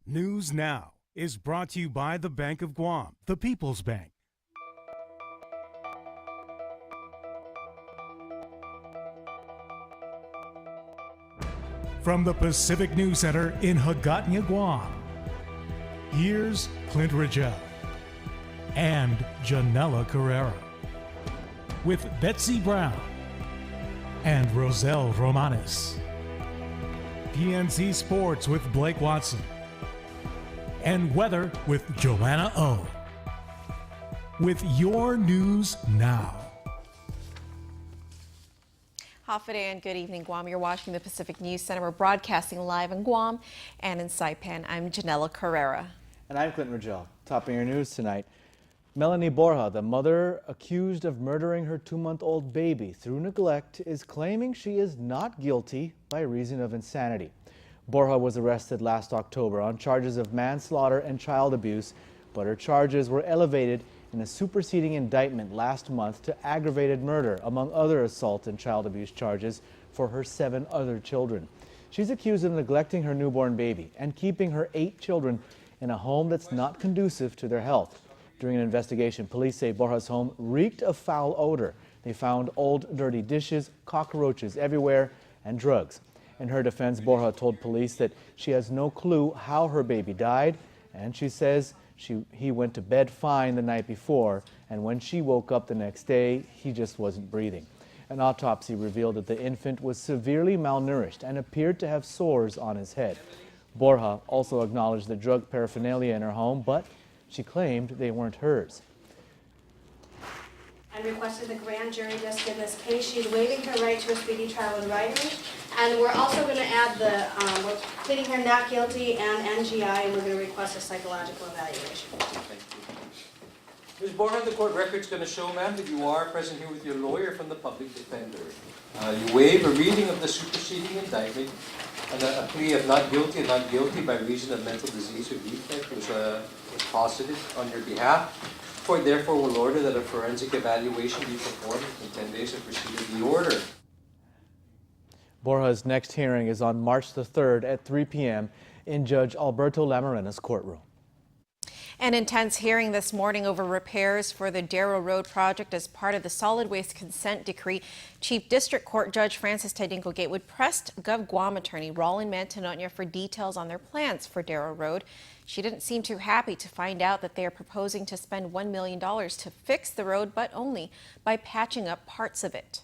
News Now is brought to you by the Bank of Guam, the People's Bank. From the Pacific News Center in Hagåtña, Guam, here's Clint Ridgell and Janella Carrera with Betsy Brown and Roselle Romanes. PNC Sports with Blake Watson. And weather with Joanna O. With your news now. Hafa and good evening, Guam. You're watching the Pacific News Center. We're broadcasting live in Guam and in Saipan. I'm Janella Carrera. And I'm Clint Ridgell. Topping your news tonight. Melanie Borja, the mother accused of murdering her 2-month-old baby through neglect, is claiming she is not guilty by reason of insanity. Borja was arrested last October on charges of manslaughter and child abuse, but her charges were elevated in a superseding indictment last month to aggravated murder, among other assault and child abuse charges for her 7 other children. She's accused of neglecting her newborn baby and keeping her 8 children in a home that's not conducive to their health. During an investigation, police say Borja's home reeked of foul odor. They found old, dirty dishes, cockroaches everywhere, and drugs. In her defense, Borja told police that she has no clue how her baby died, and she says he went to bed fine the night before, and when she woke up the next day, he just wasn't breathing. An autopsy revealed that the infant was severely malnourished and appeared to have sores on his head. Borja also acknowledged the drug paraphernalia in her home, but she claimed they weren't hers. And requested the grand jury disc in this case. She's waiving her right to a speedy trial in writing. And we're also going to add we're pleading her not guilty and NGI, and we're going to request a psychological evaluation. Thank you. Ms. Borja, the court record's going to show, ma'am, that you are present here with your lawyer from the public defender. You waive a reading of the superseding indictment and a plea of not guilty and not guilty by reason of mental disease or defect was posited on your behalf. The court therefore will order that a forensic evaluation be performed within 10 days of receipt of the order. Borja's next hearing is on March the 3rd at 3 p.m. in Judge Alberto Lamarena's courtroom. An intense hearing this morning over repairs for the Darryl Road project as part of the solid waste consent decree. Chief District Court Judge Francis Tydinko Gatewood pressed Gov Guam attorney Roland Mantanonio for details on their plans for Darryl Road. She didn't seem too happy to find out that they are proposing to spend $1 million to fix the road, but only by patching up parts of it.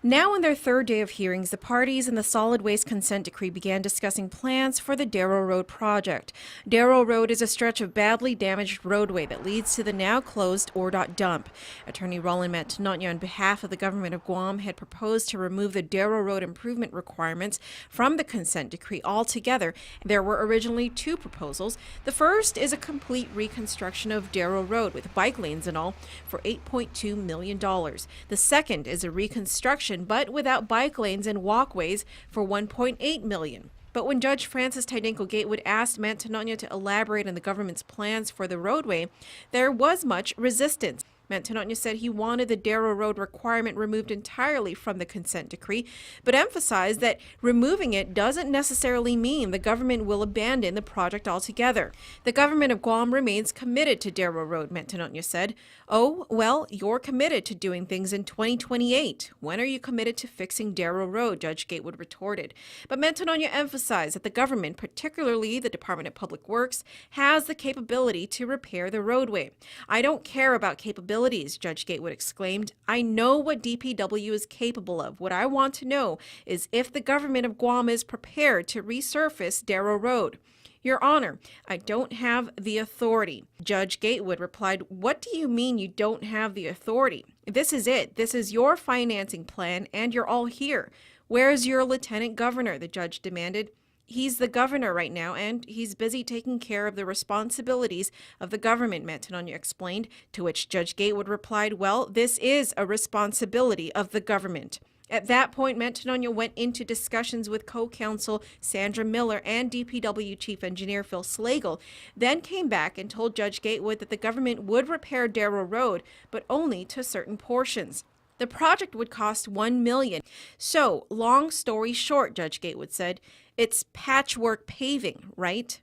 Now in their third day of hearings, the parties in the solid waste consent decree began discussing plans for the Darryl Road project. Darryl Road is a stretch of badly damaged roadway that leads to the now closed ORDOT dump. Attorney Roland Mantanonio, on behalf of the government of Guam, had proposed to remove the Darryl Road improvement requirements from the consent decree altogether. There were originally 2 proposals. The first is a complete reconstruction of Darryl Road with bike lanes and all for $8.2 million. The second is a reconstruction but without bike lanes and walkways for $1.8 million. But when Judge Francis Tydinko Gatewood asked Mantanonio to elaborate on the government's plans for the roadway, there was much resistance. Mantanonio said he wanted the Darryl Road requirement removed entirely from the consent decree, but emphasized that removing it doesn't necessarily mean the government will abandon the project altogether. The government of Guam remains committed to Darryl Road, Mantanonio said. Oh, well, you're committed to doing things in 2028. When are you committed to fixing Darryl Road? Judge Gatewood retorted. But Mantanonio emphasized that the government, particularly the Department of Public Works, has the capability to repair the roadway. I don't care about capabilities, Judge Gatewood exclaimed. I know what DPW is capable of. What I want to know is if the government of Guam is prepared to resurface Darryl Road. Your Honor, I don't have the authority. Judge Gatewood replied, what do you mean you don't have the authority? This is it. This is your financing plan, and you're all here. Where's your lieutenant governor? The judge demanded. He's the governor right now, and he's busy taking care of the responsibilities of the government, Mantanonio explained, to which Judge Gatewood replied, well, this is a responsibility of the government. At that point, Mantanonio went into discussions with co-counsel Sandra Miller and DPW Chief Engineer Phil Slagle, then came back and told Judge Gatewood that the government would repair Darryl Road, but only to certain portions. The project would cost $1 million. So, long story short, Judge Gatewood said, it's patchwork paving, right?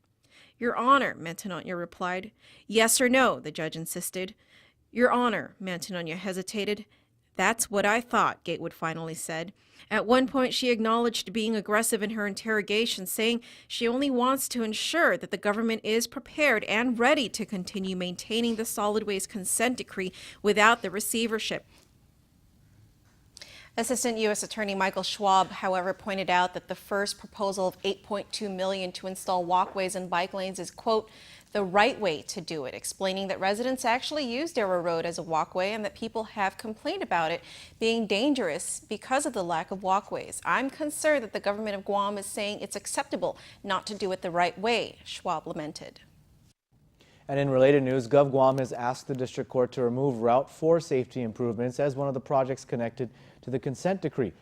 Your Honor, Mantegnonia replied. Yes or no, the judge insisted. Your Honor, Mantegnonia hesitated. That's what I thought, Gatewood finally said. At one point, she acknowledged being aggressive in her interrogation, saying she only wants to ensure that the government is prepared and ready to continue maintaining the solid waste consent decree without the receivership. Assistant U.S. Attorney Michael Schwab, however, pointed out that the first proposal of $8.2 million to install walkways and bike lanes is, quote, the right way to do it, explaining that residents actually use Darryl Road as a walkway and that people have complained about it being dangerous because of the lack of walkways. I'm concerned that the government of Guam is saying it's acceptable not to do it the right way, Schwab lamented. And in related news, Gov Guam has asked the district court to remove Route 4 safety improvements as one of the projects connected to the consent decree.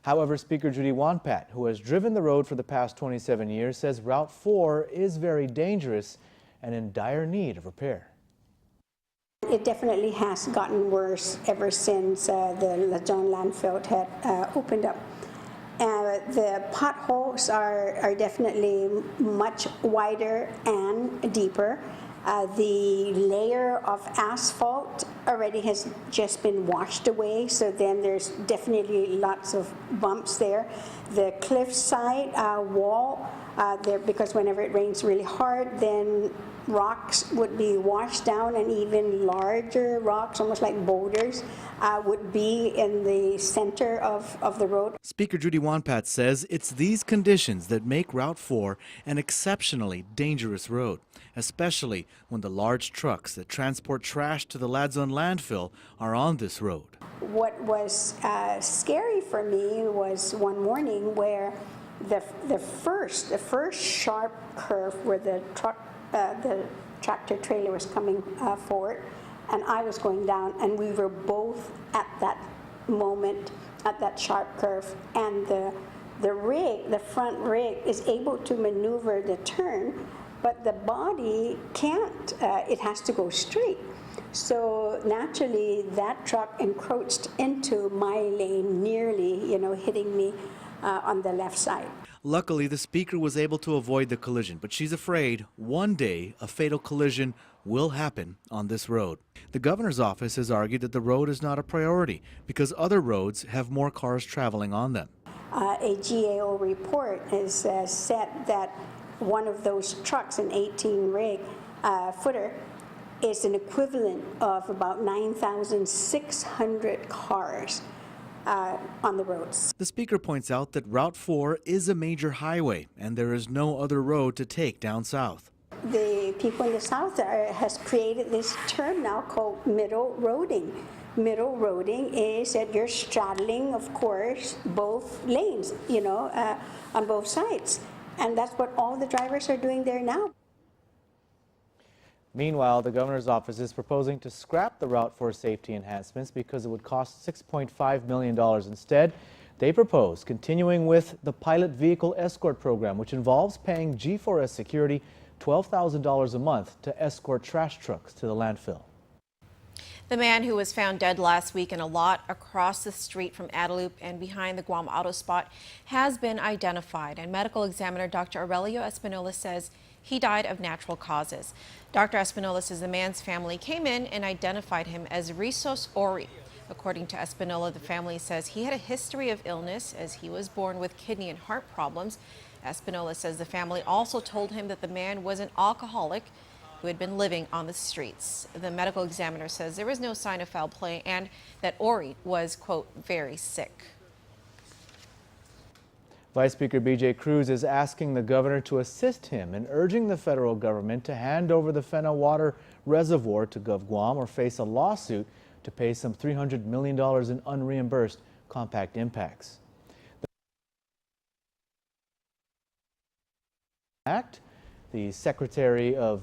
However, Speaker Judy Wanpat, who has driven the road for the past 27 years, says Route 4 is very dangerous and in dire need of repair. It definitely has gotten worse ever since the Luzon landfill had opened up. The potholes are definitely much wider and deeper. The layer of asphalt already has just been washed away, so then there's definitely lots of bumps there. The cliffside wall, there, because whenever it rains really hard, then rocks would be washed down, and even larger rocks, almost like boulders, would be in the center of the road. Speaker Judy Wanpat says it's these conditions that make Route 4 an exceptionally dangerous road, especially when the large trucks that transport trash to the Luzon landfill are on this road. What was scary for me was one morning where the first sharp curve where the tractor trailer was coming forward, and I was going down, and we were both at that moment, at that sharp curve, and the front rig is able to maneuver the turn, but the body can't, it has to go straight. So naturally, that truck encroached into my lane, nearly, hitting me on the left side. Luckily, the speaker was able to avoid the collision, but she's afraid one day a fatal collision will happen on this road. The governor's office has argued that the road is not a priority because other roads have more cars traveling on them. A GAO report has said that one of those trucks, an 18 rig footer, is an equivalent of about 9,600 cars on the roads. The speaker points out that Route 4 is a major highway and there is no other road to take down south. The people in the south has created this term now called middle roading. Middle roading is that you're straddling, of course, both lanes, on both sides. And that's what all the drivers are doing there now. Meanwhile, the governor's office is proposing to scrap the Route 4 safety enhancements because it would cost $6.5 million. Instead, they propose continuing with the pilot vehicle escort program, which involves paying G4S Security $12,000 a month to escort trash trucks to the landfill. The man who was found dead last week in a lot across the street from Adelup and behind the Guam Auto Spot has been identified, and medical examiner Dr. Aurelio Espinola says he died of natural causes. Dr. Espinola says the man's family came in and identified him as Rizos Ori. According to Espinola, the family says he had a history of illness as he was born with kidney and heart problems. Espinola says the family also told him that the man was an alcoholic who had been living on the streets. The medical examiner says there was no sign of foul play and that Ori was, quote, very sick. Vice Speaker B.J. Cruz is asking the governor to assist him in urging the federal government to hand over the Fena Water Reservoir to Gov Guam or face a lawsuit to pay some $300 million in unreimbursed compact impacts. The Secretary of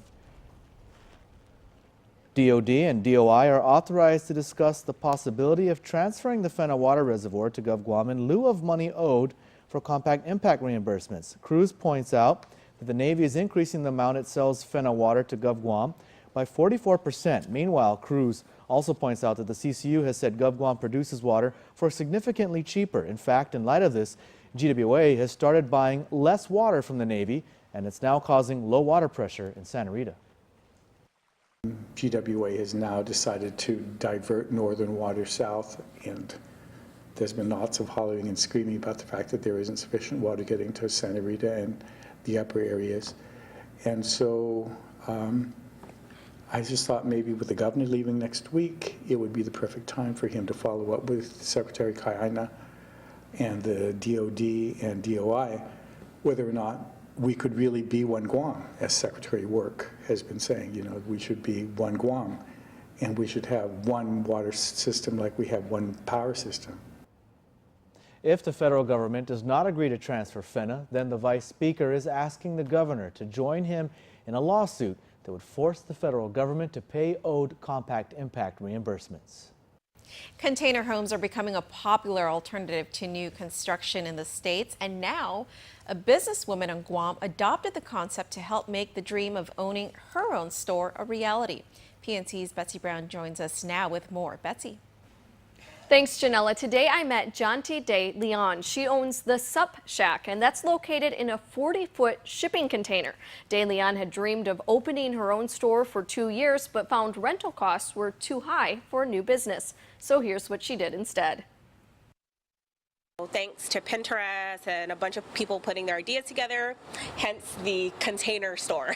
DOD and DOI are authorized to discuss the possibility of transferring the Fena Water Reservoir to Gov Guam in lieu of money owed for compact impact reimbursements. Cruz points out that the Navy is increasing the amount it sells Fena Water to Gov Guam, by 44%. Meanwhile, Cruz also points out that the CCU has said GovGuam produces water for significantly cheaper. In fact, in light of this, GWA has started buying less water from the Navy, and it's now causing low water pressure in Santa Rita. GWA has now decided to divert northern water south, and there's been lots of hollering and screaming about the fact that there isn't sufficient water getting to Santa Rita and the upper areas. And so I just thought maybe with the governor leaving next week, it would be the perfect time for him to follow up with Secretary Kaina and the DOD and DOI, whether or not we could really be one Guam, as Secretary Work has been saying. You know, we should be one Guam, and we should have one water system like we have one power system. If the federal government does not agree to transfer FENA, then the Vice Speaker is asking the governor to join him in a lawsuit that would force the federal government to pay owed compact impact reimbursements. Container homes are becoming a popular alternative to new construction in the States, and now a businesswoman in Guam adopted the concept to help make the dream of owning her own store a reality. PNC's Betsy Brown joins us now with more. Betsy. Thanks, Janella. Today I met Jonte de Leon. She owns the Sup Shack, and that's located in a 40-foot shipping container. De Leon had dreamed of opening her own store for 2 years, but found rental costs were too high for a new business. So here's what she did instead. Thanks to Pinterest and a bunch of people putting their ideas together, hence the container store.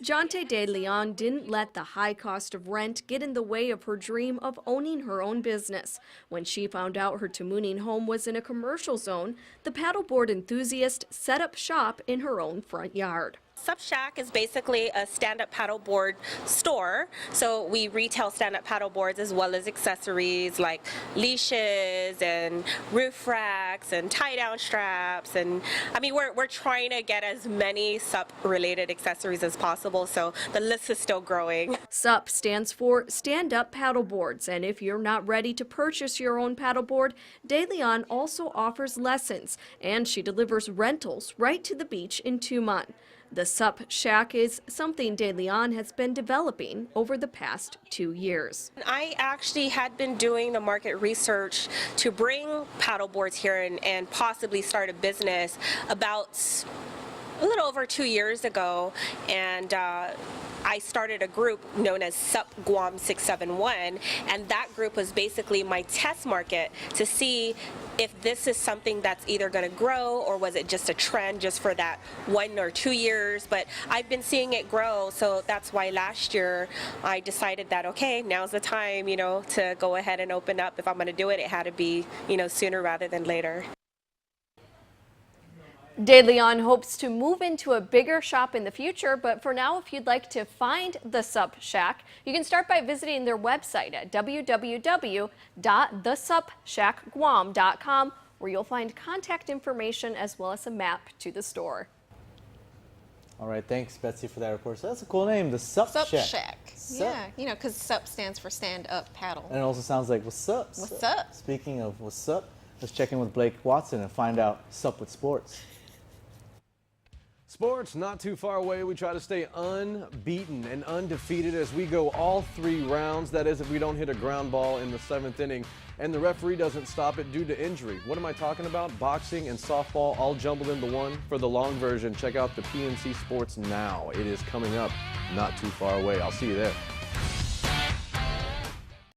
Jonte de Leon didn't let the high cost of rent get in the way of her dream of owning her own business. When she found out her Tamuning home was in a commercial zone, the paddleboard enthusiast set up shop in her own front yard. Sup Shack is basically a stand-up paddleboard store. So we retail stand-up paddleboards as well as accessories like leashes and roof racks and tie-down straps. And I mean, we're trying to get as many SUP-related accessories as possible, so the list is still growing. SUP stands for stand-up paddleboards, and if you're not ready to purchase your own paddleboard, De Leon also offers lessons, and she delivers rentals right to the beach in Tumon. The Sup Shack is something De Leon has been developing over the past 2 years. I actually had been doing the market research to bring paddleboards here and possibly start a business about a little over 2 years ago, and I started a group known as SUP Guam 671, and that group was basically my test market to see if this is something that's either going to grow or was it just a trend just for that 1 or 2 years. But I've been seeing it grow, so that's why last year I decided that, okay, now's the time, you know, to go ahead and open up. If I'm going to do it, it had to be, you know, sooner rather than later. De Leon hopes to move into a bigger shop in the future, but for now, if you'd like to find the Sup Shack, you can start by visiting their website at www.thesupshackguam.com, where you'll find contact information as well as a map to the store. All right, thanks, Betsy, for that report. So that's a cool name, the Sup Shack. Sup. Yeah, you know, because SUP stands for stand up paddle. And it also sounds like what's up? What's up? Speaking of what's up, let's check in with Blake Watson and find out Sup with sports. Sports not too far away. We try to stay unbeaten and undefeated as we go all 3 rounds. That is, if we don't hit a ground ball in the 7th inning and the referee doesn't stop it due to injury. What am I talking about? Boxing and softball all jumbled into one. For the long version, check out the PNC Sports Now. It is coming up not too far away. I'll see you there.